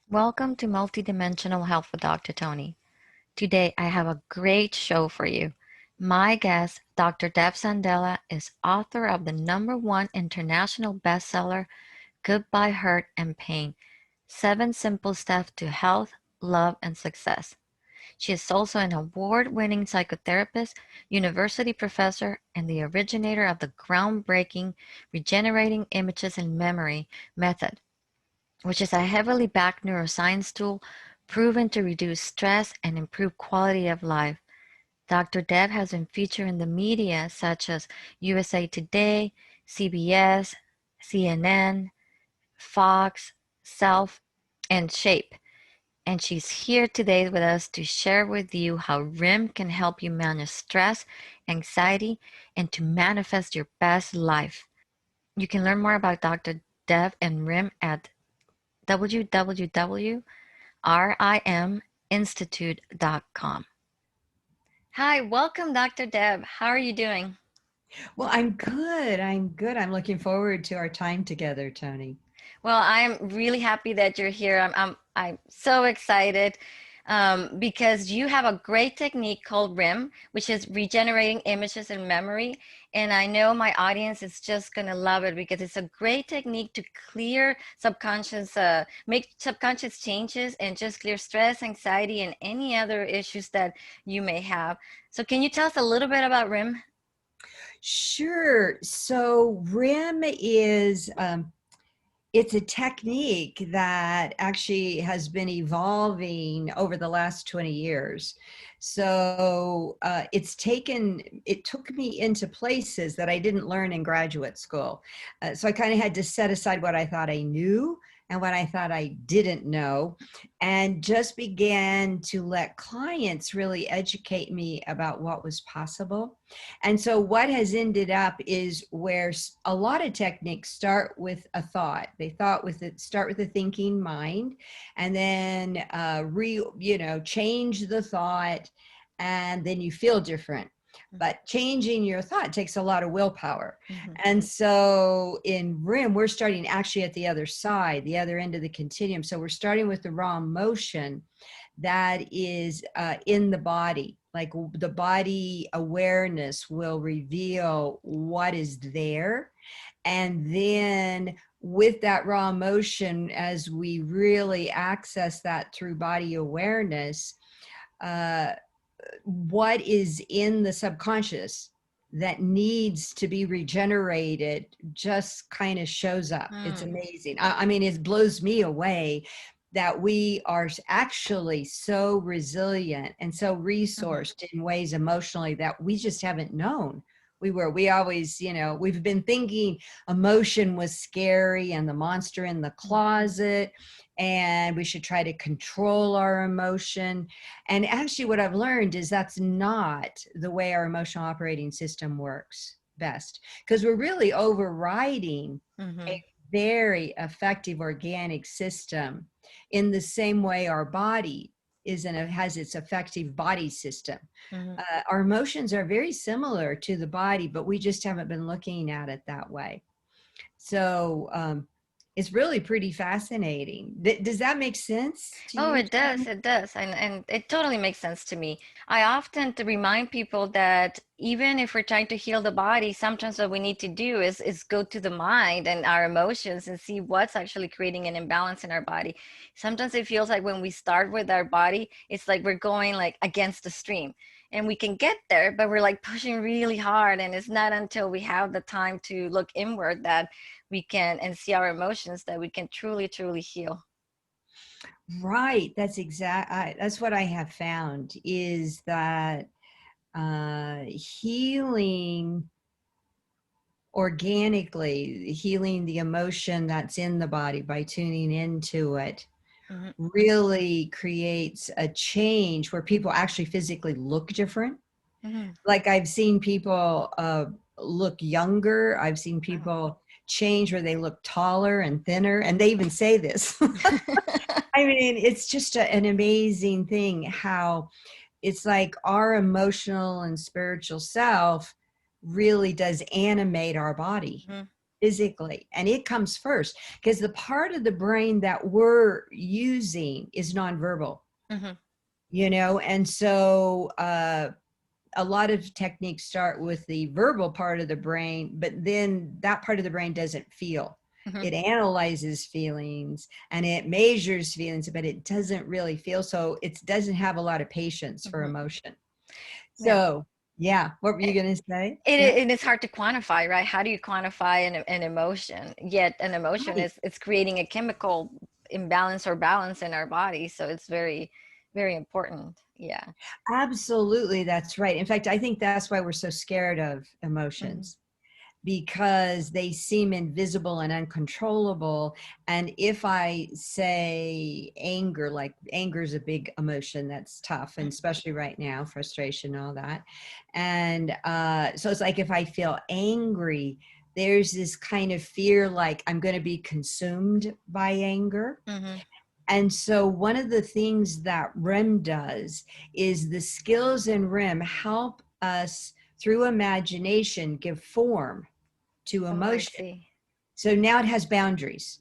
Welcome to Multidimensional Health with Dr. Toni. Today I have a great show for you. My guest, Dr. Deb Sandella, is author of the #1 international bestseller, Goodbye Hurt and Pain: 7 Simple Steps to Health, Love, and Success. She is also an award-winning psychotherapist, university professor, and the originator of the groundbreaking Regenerating Images in Memory method, which is a heavily backed neuroscience tool proven to reduce stress and improve quality of life. Dr. Deb has been featured in the media such as USA Today, CBS, CNN, Fox, Self, and Shape. And she's here today with us to share with you how RIM can help you manage stress, anxiety, and to manifest your best life. You can learn more about Dr. Deb and RIM at www.riminstitute.com. Hi, welcome, Dr. Deb. How are you doing? Well, I'm good. I'm good. I'm looking forward to our time together, Toni. Well, I'm really happy that you're here. I'm so excited because you have a great technique called RIM, which is regenerating images in memory. And I know my audience is just going to love it because it's a great technique to clear subconscious, make subconscious changes and just clear stress, anxiety, and any other issues that you may have. So, can you tell us a little bit about RIM? Sure. So RIM is it's a technique that actually has been evolving over the last 20 years. So it took me into places that I didn't learn in graduate school. So I kind of had to set aside what I thought I knew and what I thought I didn't know, and just began to let clients really educate me about what was possible. And so what has ended up is where a lot of techniques start with a thought. They start with a thinking mind, and then change the thought, and then you feel different. But changing your thought takes a lot of willpower. Mm-hmm. And so in RIM, we're starting actually at the other side, the other end of the continuum. So we're starting with the raw emotion that is in the body. Like the body awareness will reveal what is there. And then with that raw emotion, as we really access that through body awareness, uh, what is in the subconscious that needs to be regenerated just kind of shows up. It's amazing. I mean, it blows me away that we are actually so resilient and so resourced in ways emotionally that we just haven't known. We always, we've been thinking emotion was scary and the monster in the closet, and we should try to control our emotion. And actually what I've learned is that's not the way our emotional operating system works best, because we're really overriding a very effective organic system in the same way our body has its effective body system. Our emotions are very similar to the body, but we just haven't been looking at it that way. So it's really pretty fascinating. Does that make sense to Oh, you, it does. Toni? It does. And it totally makes sense to me. I often to remind people that even if we're trying to heal the body, sometimes what we need to do is go to the mind and our emotions and see what's actually creating an imbalance in our body. Sometimes it feels like when we start with our body, it's like we're going like against the stream. And we can get there, but we're like pushing really hard. And it's not until we have the time to look inward that we can and see our emotions that we can truly, truly heal. Right. That's what I have found is that healing organically, healing the emotion that's in the body by tuning into it Mhm. really creates a change where people actually physically look different. Mhm. Like I've seen people look younger. I've seen Wow. people change where they look taller and thinner, and they even say this. I mean, it's just an amazing thing how it's like our emotional and spiritual self really does animate our body. physically, and it comes first because the part of the brain that we're using is nonverbal, Hmm. and so a lot of techniques start with the verbal part of the brain, but then that part of the brain doesn't feel. Hmm. It analyzes feelings and it measures feelings, but it doesn't really feel. So it doesn't have a lot of patience for Hmm. emotion. Yeah. So, yeah, what were you going to say? It, Yeah. it is hard to quantify, right? How do you quantify an emotion? Yet an emotion Right. is it's creating a chemical imbalance or balance in our body. So it's very, very important. Yeah. Absolutely. That's right. In fact, I think that's why we're so scared of Hmm. emotions, because they seem invisible and uncontrollable. And if I say anger, like anger is a big emotion that's tough, and especially right now, frustration, all that. And so it's like if I feel angry, there's this kind of fear like I'm going to be consumed by anger. Hmm. And so, one of the things that REM does is the skills in REM help us through imagination give form to Oh, I emotion. see. So now it has boundaries.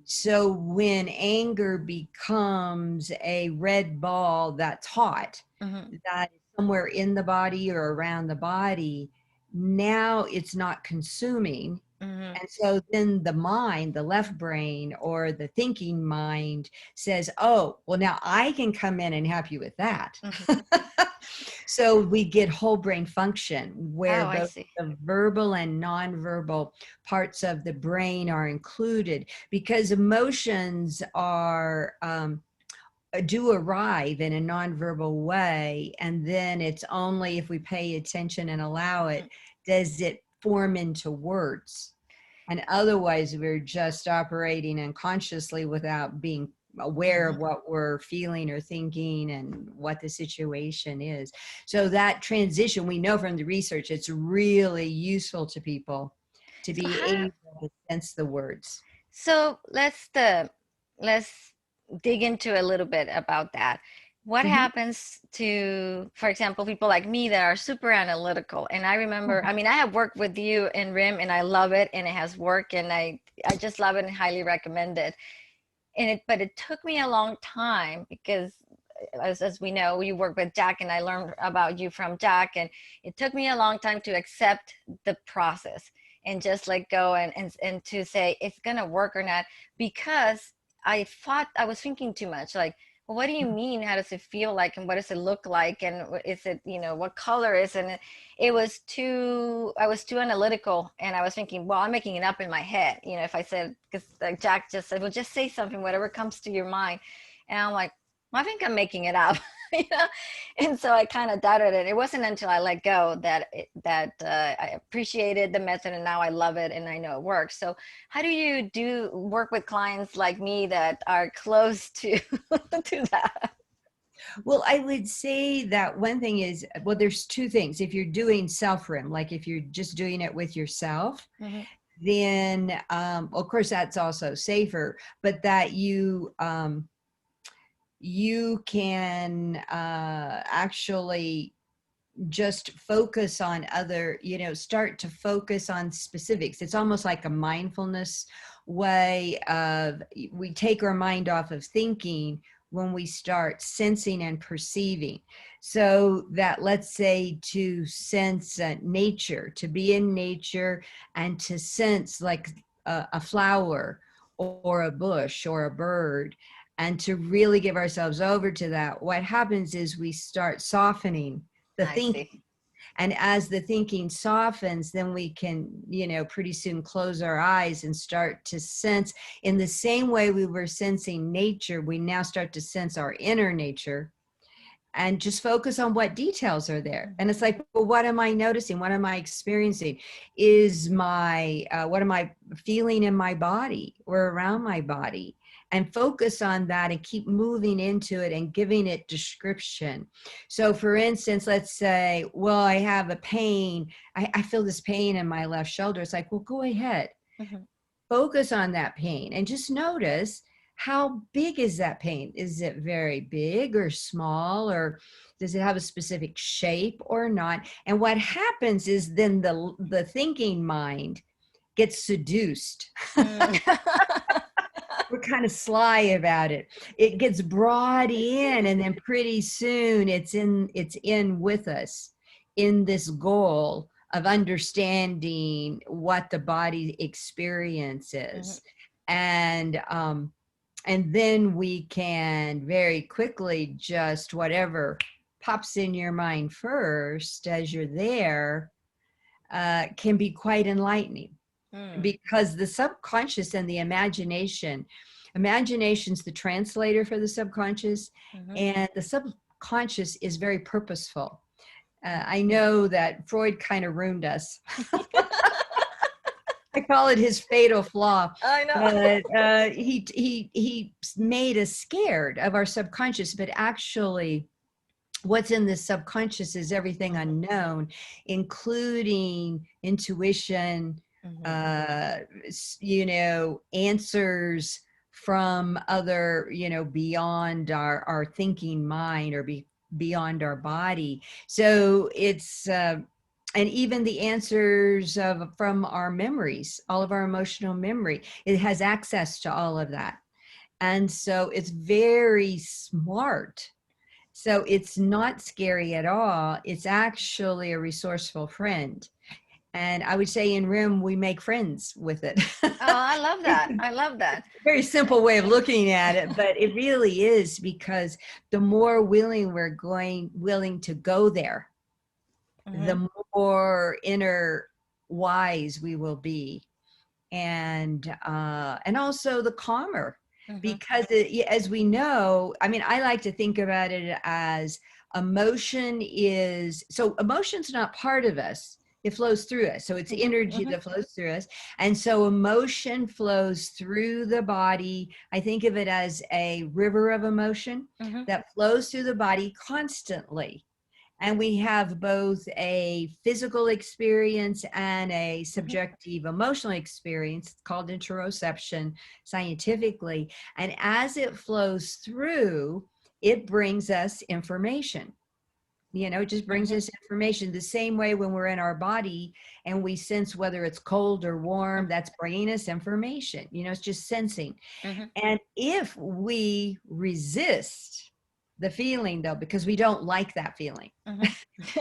So when anger becomes a red ball that's hot, Hmm. that is somewhere in the body or around the body, now it's not consuming. Hmm. And so then the mind, the left brain or the thinking mind says, oh, well, now I can come in and help you with that. Hmm. So we get whole brain function where Oh, I both see. the verbal and nonverbal parts of the brain are included, because emotions are do arrive in a nonverbal way, and then it's only if we pay attention and allow it does it form into words, and otherwise we're just operating unconsciously without being aware of Hmm. what we're feeling or thinking and what the situation is. So that transition, we know from the research, it's really useful to people to So be how able to sense the words. So let's dig into a little bit about that. What Mhm. happens to, for example, people like me that are super analytical? And I remember, I mean, I have worked with you in RIM and I love it and it has worked and I just love it and highly recommend it. But it took me a long time because as we know, you work with Jack and I learned about you from Jack, and it took me a long time to accept the process and just let go and to say it's gonna work or not, because I thought I was thinking too much. Like, well, what do you mean? How does it feel like? And what does it look like? And is it, what color is it? And it was too, I was too analytical, and I was thinking, well, I'm making it up in my head. If I said, because like Jack just said, well, just say something, whatever comes to your mind. And I'm like, well, I think I'm making it up. you know and so I kind of doubted it. It wasn't until I let go that I appreciated the method, and now I love it and I know it works. So how do you do work with clients like me that are close to to that? Well, I would say that one thing is, well, there's two things. If you're doing self-REM, like if you're just doing it with yourself, Hmm. then of course that's also safer, but that you can actually just focus on other, start to focus on specifics. It's almost like a mindfulness way of, we take our mind off of thinking when we start sensing and perceiving. So that, let's say, to sense nature, to be in nature and to sense like a flower or a bush or a bird, and to really give ourselves over to that, what happens is we start softening the I thinking. see. And as the thinking softens, then we can, pretty soon close our eyes and start to sense, in the same way we were sensing nature, we now start to sense our inner nature, and just focus on what details are there. And it's like, well, what am I noticing? What am I experiencing? Is my, what am I feeling in my body or around my body? And focus on that and keep moving into it and giving it description. So for instance, let's say, well, I have a pain. I feel this pain in my left shoulder. It's like, well, go ahead, Hmm. focus on that pain and just notice, how big is that pain? Is it very big or small, or does it have a specific shape or not? And what happens is then the thinking mind gets seduced. Mm. We're kind of sly about it. It gets brought in, and then pretty soon it's in with us in this goal of understanding what the body Mhm. experiences. And then we can very quickly just whatever pops in your mind first as you're there can be quite enlightening, Mm. because the subconscious and the imagination's the translator for the subconscious, Mhm. and the subconscious is very purposeful. I know that Freud kind of ruined us. I call it his fatal flaw. I know. But he made us scared of our subconscious, but actually what's in the subconscious is everything Mhm. unknown, including intuition, Mhm. answers from other, beyond our thinking mind, or beyond our body. So it's, and even the answers from our memories, all of our emotional memory, it has access to all of that. And so it's very smart, so it's not scary at all. It's actually a resourceful friend. And I would say in RIM, we make friends with it. Oh, I love It's that. a I love that. very simple way of looking at it, but it really is, because the more willing to go there, Mhm. the more inner wise we will be, and also the calmer, Mhm. because as we know, I mean, I like to think about it as emotion's not part of us, it flows through us, so it's Mhm. energy Mhm. that flows through us. And so emotion flows through the body. I think of it as a river of emotion Mhm. that flows through the body constantly, and we have both a physical experience and a Mhm. subjective emotional experience. It's called interoception scientifically. And as it flows through, it brings us information. It just brings Mhm. us information the same way when we're in our body and we sense whether it's cold or warm, that's bringing us information. It's just sensing. Mhm. And if we resist the feeling, though, because we don't like that feeling, Mhm.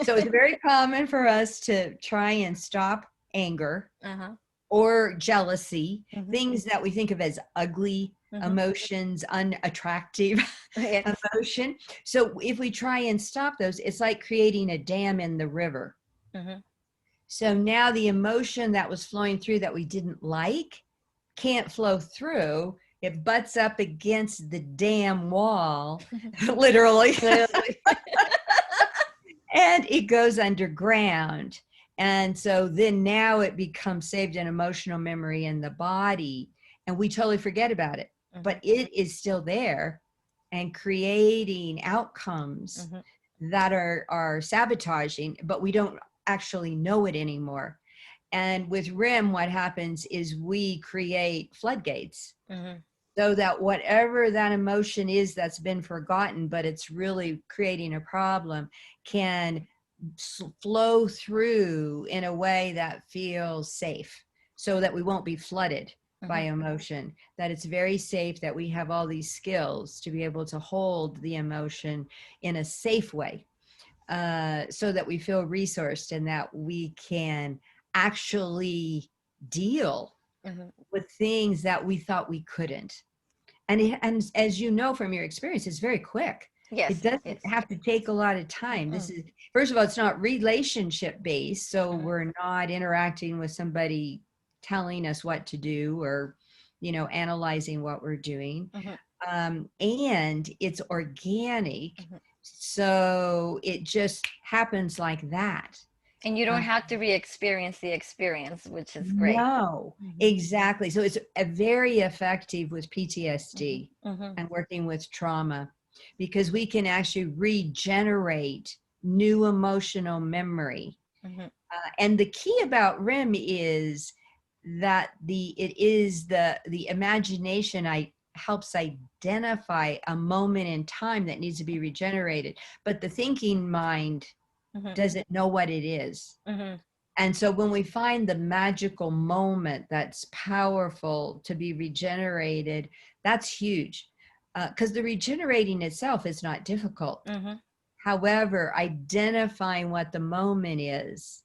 so it's very common for us to try and stop anger Uh-huh. or jealousy, Mhm. things that we think of as ugly Mhm. emotions, unattractive Yes. emotion. So if we try and stop those, it's like creating a dam in the river. Mhm. So now the emotion that was flowing through that we didn't like can't flow through. It butts up against the dam wall, literally, Literally. and it goes underground. And so then now it becomes saved in emotional memory in the body, and we totally forget about it. But Mhm. it is still there and creating outcomes Mhm. that are sabotaging, but we don't actually know it anymore. And with RIM, what happens is we create floodgates, Mhm. so that whatever that emotion is that's been forgotten, but it's really creating a problem, can flow through in a way that feels safe, so that we won't be flooded by Mhm. emotion, that it's very safe, that we have all these skills to be able to hold the emotion in a safe way, so that we feel resourced and that we can actually deal Mhm. with things that we thought we couldn't. And as you know from your experience, it's very quick. It Yes. doesn't Yes. have to take a lot of time. This Mm-mm. is, first of all, it's not relationship based, so Mhm. we're not interacting with somebody telling us what to do, or analyzing what we're doing. Mhm. And it's organic, Mhm. so it just happens like that. And you don't uh, have to re-experience the experience, which is great. no, Mhm. exactly. So it's a very effective with Mhm. PTSD Mhm. and working with trauma, because we can actually regenerate new emotional memory. Mhm. And the key about RIM is that it is the imagination helps identify a moment in time that needs to be regenerated, but the thinking mind Mhm. doesn't know what it is. Mhm. And so when we find the magical moment that's powerful to be regenerated, that's huge. Because the regenerating itself is not difficult. Mm-hmm. However, identifying what the moment is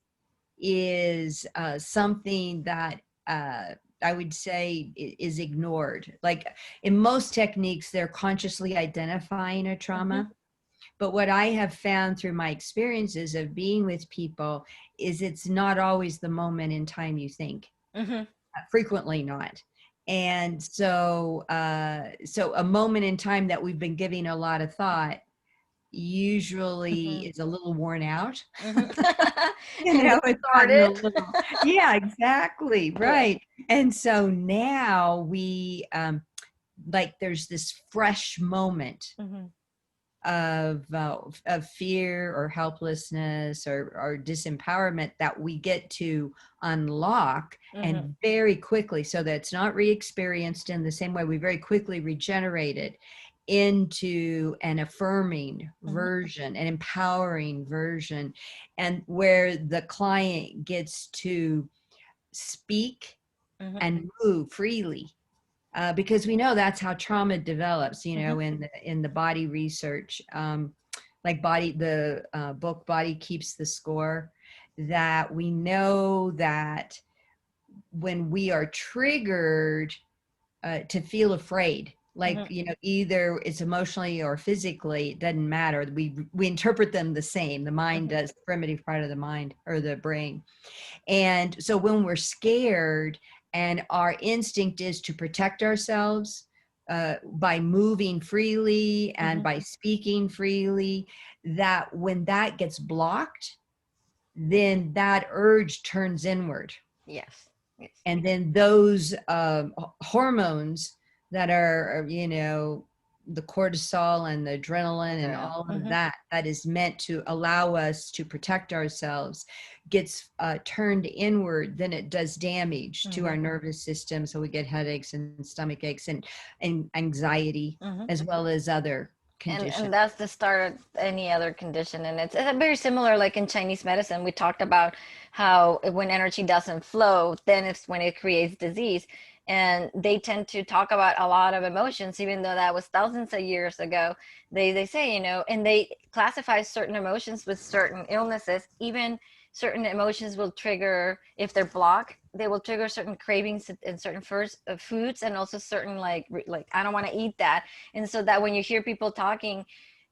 something that I would say is ignored. Like in most techniques, they're consciously identifying a Mm-hmm. trauma. But what I have found through my experiences of being with people is it's not always the moment in time you think, Mm-hmm. frequently not. And so, so a moment in time that we've been giving a lot of thought usually Mm-hmm. is a little worn out. Mm-hmm. You And know, it's gotten a discarded. little, yeah, exactly, Yes. right. And so now we, like, there's this fresh moment Mm-hmm. of fear or helplessness or disempowerment that we get to unlock, Mm-hmm. and very quickly, so that it's not re-experienced in the same way, we very quickly regenerate it into an affirming Mm-hmm. version, an empowering version, and where the client gets to speak Mm-hmm. and move freely, because we know that's how trauma develops. You Mm-hmm. know, in the body research, like the book Body Keeps the Score, that we know that when we are triggered to feel afraid, like, Mm-hmm. you know, either it's emotionally or physically, it doesn't matter, we interpret them the same. The mind Mm-hmm. does, the primitive part of the mind or the brain. And so when we're scared and our instinct is to protect ourselves by moving freely and Mm-hmm. by speaking freely, that when that gets blocked, then that urge turns inward. Yes. Yes. And then those hormones that are, you know, the cortisol and the adrenaline and Adrenaline. all of Mm-hmm. that, that is meant to allow us to protect ourselves, gets turned inward, then it does damage to Mm-hmm. our nervous system. So we get headaches and stomach aches and anxiety, Mm-hmm. as well as other And conditions. that's the start of any other condition, and it's very similar, like in Chinese medicine we talked about how when energy doesn't flow, then it's when it creates disease. And they tend to talk about a lot of emotions, even though that was thousands of years ago. They say, you know, and they classify certain emotions with certain illnesses. Even certain emotions will trigger, if they're blocked, they will trigger certain cravings in certain foods, and also certain like I don't want to eat that. And so that when you hear people talking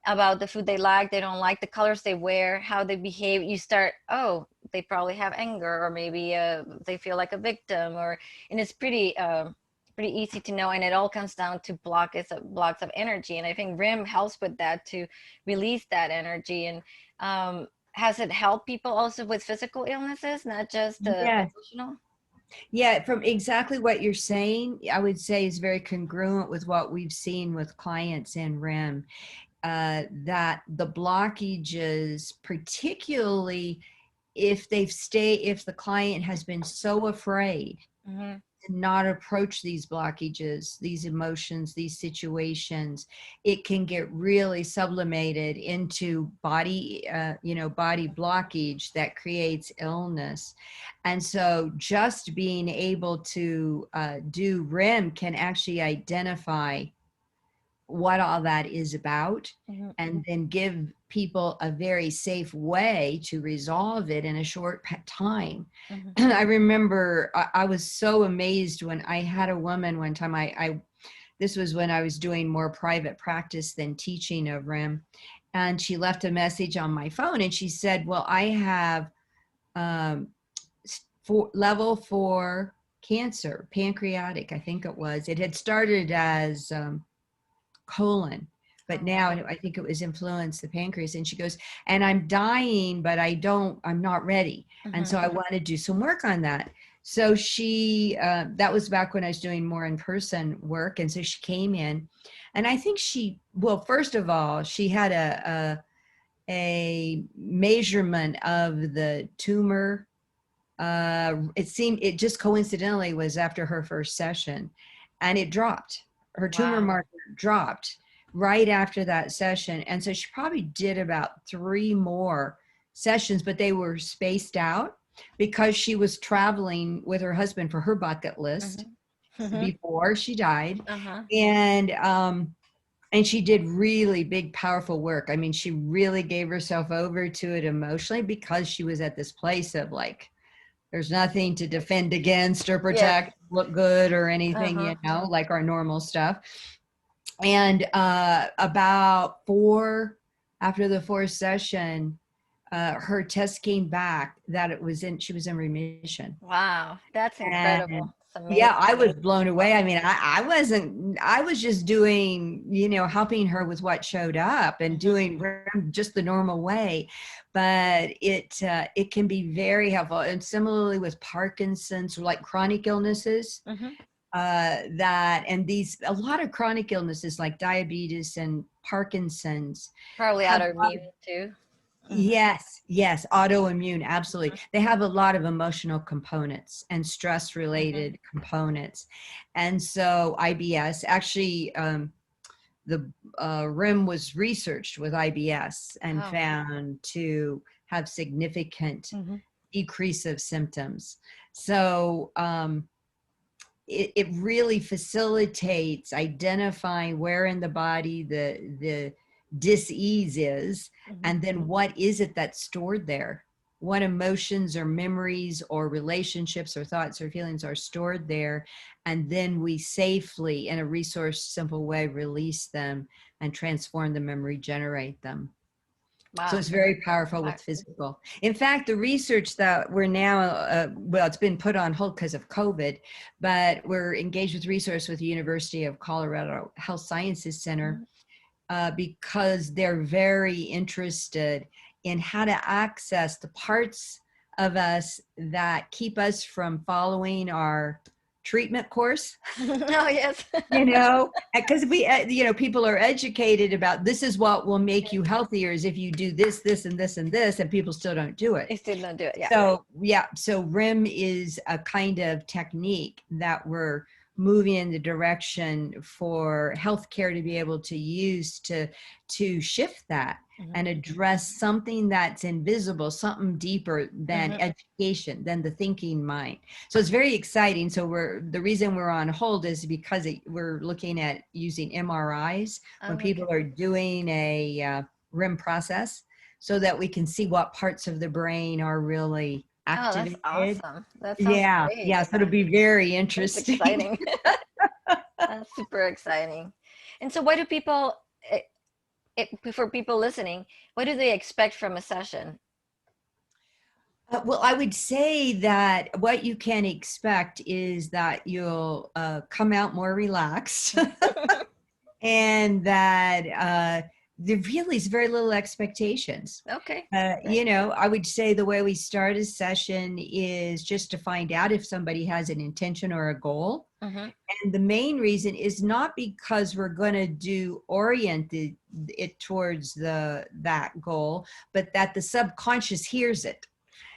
about the food they like, they don't like, the colors they wear, how they behave, you start, oh, they probably have anger, or maybe they feel like a victim, or, and it's pretty easy to know. And it all comes down to blocks of energy. And I think RIM helps with that, to release that energy. And has it helped people also with physical illnesses, not just Yes. emotional? Yeah, from exactly what you're saying, I would say is very congruent with what we've seen with clients in REM, that the blockages, particularly if the client has been so afraid Mm-hmm. to not approach these blockages, these emotions, these situations, it can get really sublimated into body, body blockage that creates illness. And so just being able to do REM can actually identify what all that is about, Mm-hmm. and then give people a very safe way to resolve it in a short time. Mm-hmm. I remember I was so amazed when I had a woman one time. I this was when I was doing more private practice than teaching of REM, and she left a message on my phone, and she said, well, I have um, level 4 cancer, pancreatic, I think it was. It had started as colon, but Oh, now wow. I think it was influenced the pancreas. And she goes, and I'm dying, but I'm not ready. And Mm-hmm. so I want to do some work on that. So she, that was back when I was doing more in-person work. And so she came in, and I think well, first of all, she had a measurement of the tumor. It just coincidentally was after her first session, and it dropped. Her tumor Wow. marker dropped right after that session. And so she probably did about 3 more sessions, but they were spaced out. because she was traveling with her husband for her bucket list Mm-hmm. before she died. Uh-huh. And she did really big, powerful work. I mean, she really gave herself over to it emotionally because she was at this place of like, there's nothing to defend against or Yes. protect, look good or anything, Uh-huh. like our normal stuff. And about after the fourth session, her test came back that she was in remission. Wow, that's And incredible. It's yeah, I amazing. was blown away. I mean, I was just doing, helping her with what showed up and Mm-hmm. doing just the normal way. But it can be very helpful. And similarly with Parkinson's or like chronic illnesses, Mm-hmm. a lot of chronic illnesses like diabetes and Parkinson's Probably have a lot of, autoimmune too. Mm-hmm. yes, autoimmune, absolutely. They have a lot of emotional components and stress Mm-hmm. related components. And so IBS actually, the RIM was researched with IBS and Oh. found to have significant Mm-hmm. decrease of symptoms. So it really facilitates identifying where in the body the dis-ease is, Mm-hmm. and then what is it that's stored there, what emotions or memories or relationships or thoughts or feelings are stored there, and then we safely, in a resource simple way, release them and transform them and regenerate them. So Wow. it's very powerful with physical. In fact, the research that we're now, well, it's been put on hold because of COVID, but we're engaged with research with the University of Colorado Health Sciences Center Mhm. because they're very interested in how to access the parts of us that keep us from following our treatment course. Oh, yes. Because people are educated about this is what will make you healthier is if you do this, this, and this, and this, and people still don't do it. They still don't do it. Yeah. So RIM is a kind of technique that we're moving in the direction for healthcare to be able to use to shift that Mm-hmm. and address something that's invisible, something deeper than Mm-hmm. education, than the thinking mind. So it's very exciting. So the reason we're on hold is because we're looking at using MRIs when Oh, people okay. are doing a RIM process, so that we can see what parts of the brain are really Oh, that's activated. awesome. That sounds Yeah, great. yeah. So it'll be very That's interesting. exciting. That's super exciting. And so, what do people, for people listening, what do they expect from a session? Well, I would say that what you can expect is that you'll come out more relaxed and that there really is very little expectations. Okay. Great. I would say the way we start a session is just to find out if somebody has an intention or a goal. Mm-hmm. And the main reason is not because we're going to oriented it towards that goal, but that the subconscious hears it.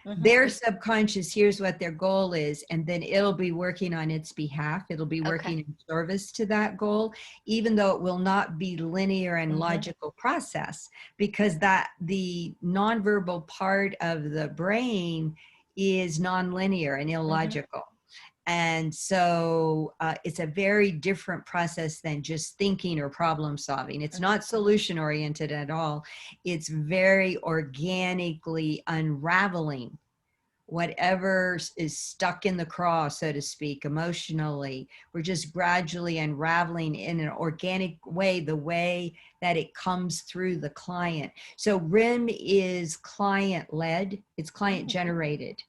Mm-hmm. Their subconscious hears what their goal is, and then it'll be working on its behalf. It'll be Okay. working in service to that goal, even though it will not be linear and Mm-hmm. logical process, because that the nonverbal part of the brain is nonlinear and Mm-hmm. illogical. And so it's a very different process than just thinking or problem solving. It's Mm-hmm. not solution oriented at all. It's very organically unraveling whatever is stuck in the craw, so to speak, emotionally. We're just gradually unraveling in an organic way, the way that it comes through the client. So RIM is client led, it's client generated.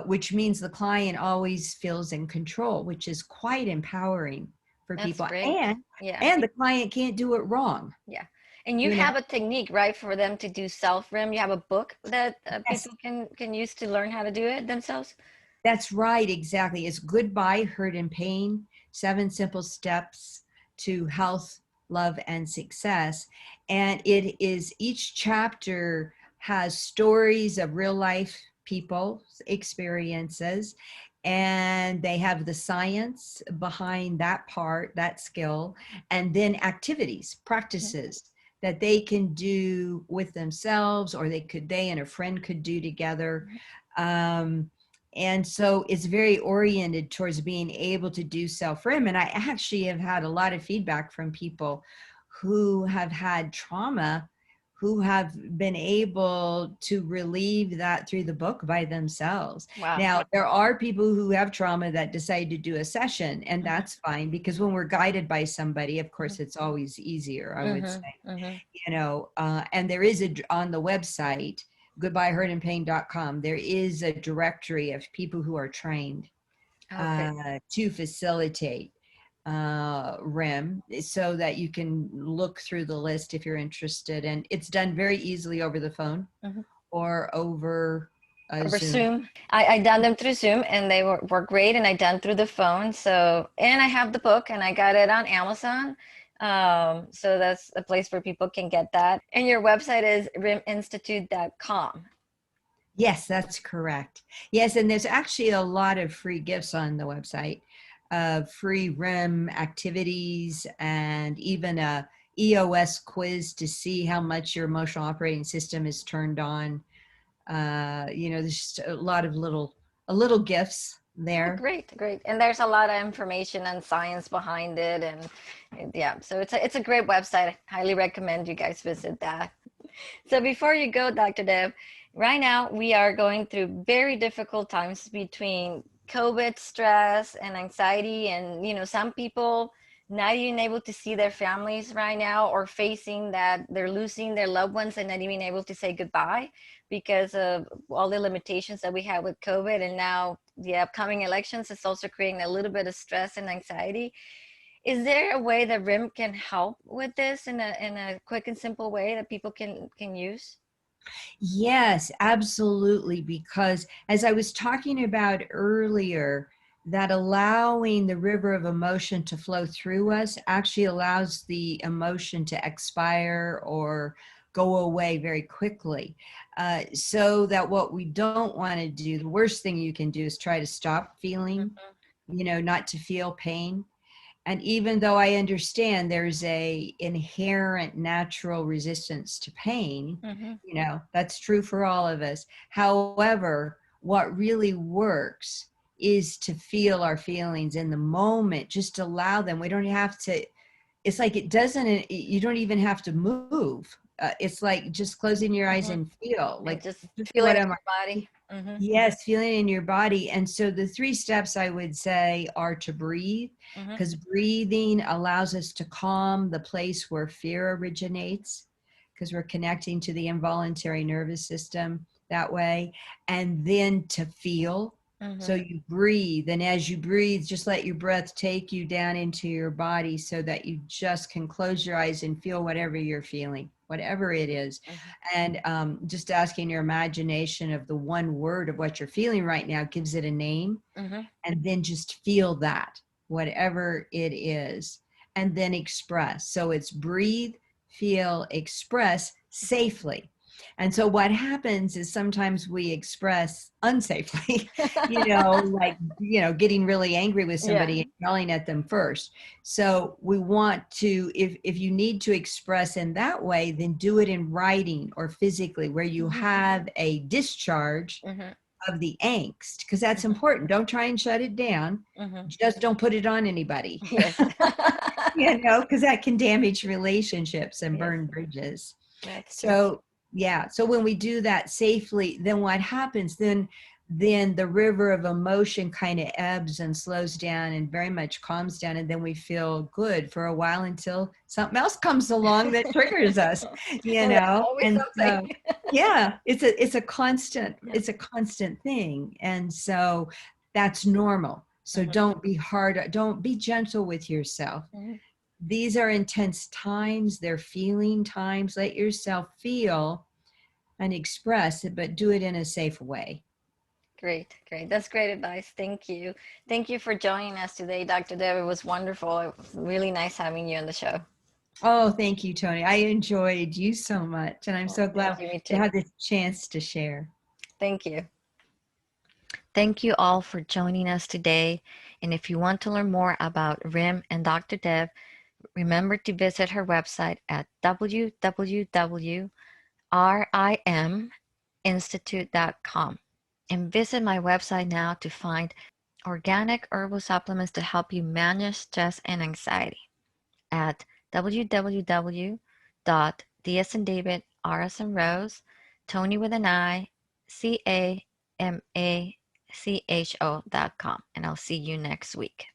Which means the client always feels in control, which is quite empowering for That's people. great. And Yeah. and the client can't do it wrong. Yeah. And you You know, have a technique, right, for them to do self-REM. You have a book that yes, people can use to learn how to do it themselves. that's right, exactly. It's Goodbye, Hurt and Pain, 7 Simple Steps to Health, Love, and Success. And it is, each chapter has stories of real life people's experiences, and they have the science behind that part, that skill, and then activities, Mhm. practices that they can do with themselves, or they and a friend could do together, Um, and so it's very oriented towards being able to do self RIM. And I actually have had a lot of feedback from people who have had trauma, who have been able to relieve that through the book by themselves. Wow. Now, there are people who have trauma that decide to do a session, and Mhm, that's fine, because when we're guided by somebody, of mhm, course, it's always easier, I would say. mhm, mhm. And there is on the website, goodbyehurtandpain.com, there is a directory of people who are trained Okay. to facilitate RIM, so that you can look through the list if you're interested. And it's done very easily over the phone Mhm. or over Over Zoom. Zoom. I done them through Zoom and they were great, and I done through the phone. So, and I have the book and I got it on Amazon. So that's a place where people can get that. And your website is riminstitute.com. Yes, that's correct. Yes, and there's actually a lot of free gifts on the website, free REM activities, and even a EOS quiz to see how much your emotional operating system is turned on. There's just a little gifts Oh, there. great, great. And there's a lot of information and science behind it. And yeah, so it's a great website. I highly recommend you guys visit that. So before you go, Dr. Deb, right now we are going through very difficult times between COVID stress and anxiety, and some people not even able to see their families right now, or facing that they're losing their loved ones and not even able to say goodbye because of all the limitations that we had with COVID. And now the upcoming elections is also creating a little bit of stress and anxiety. Is there a way that RIM can help with this in a quick and simple way that people can use? Yes, absolutely. Because as I was talking about earlier, that allowing the river of emotion to flow through us actually allows the emotion to expire or go away very quickly. So that what we don't want to do, the worst thing you can do is try to stop feeling, not to feel pain. And even though I understand there's a inherent natural resistance to pain, Mm-hmm. that's true for all of us. However, what really works is to feel our feelings in the moment, just allow them. We don't have to, it's like it doesn't, you don't even have to move. It's like just closing your eyes Mm-hmm. and feel And like, just feel what it in am I? your body. Mm-hmm. Yes, feeling in your body. And so the three steps I would say are to breathe, Mm-hmm. because breathing allows us to calm the place where fear originates, because we're connecting to the involuntary nervous system that way. And then to feel. So Mm-hmm. you breathe. And as you breathe, just let your breath take you down into your body so that you just can close your eyes and feel whatever you're feeling, whatever it is. Mm-hmm. And just asking your imagination of the one word of what you're feeling right now, gives it a name. Mm-hmm. And then just feel that, whatever it is, and then express. So it's breathe, feel, express safely. And so what happens is sometimes we express unsafely, like, getting really angry with Yeah. somebody and yelling at them first. So we want to, if you need to express in that way, then do it in writing or physically, where you Mm-hmm. have a discharge Mm-hmm. of the angst, because that's important. Don't try and shut it down. Mm-hmm. Just don't put it on anybody, Yes. because that can damage relationships and Yes, burn bridges. that's true. So, yeah. So when we do that safely, then what happens? Then the river of emotion kind of ebbs and slows down and very much calms down, and then we feel good for a while until something else comes along that triggers us, And there's always and something. yeah, Yeah. it's a constant thing. And so that's normal. So Mm-hmm. don't be gentle with yourself. Mm-hmm. These are intense times, they're feeling times. Let yourself feel and express it, but do it in a safe way. Great, great. That's great advice. Thank you. Thank you for joining us today, Dr. Deb. It was wonderful. It was really nice having you on the show. Oh, thank you, Toni. I enjoyed you so much, and I'm Oh, so thank glad you. Me to too. have this chance to share. Thank you. Thank you all for joining us today. And if you want to learn more about RIM and Dr. Deb, remember to visit her website at www.riminstitute.com. And visit my website now to find organic herbal supplements to help you manage stress and anxiety at www.dsanddavid, Tony with an I, Camacho.com. And I'll see you next week.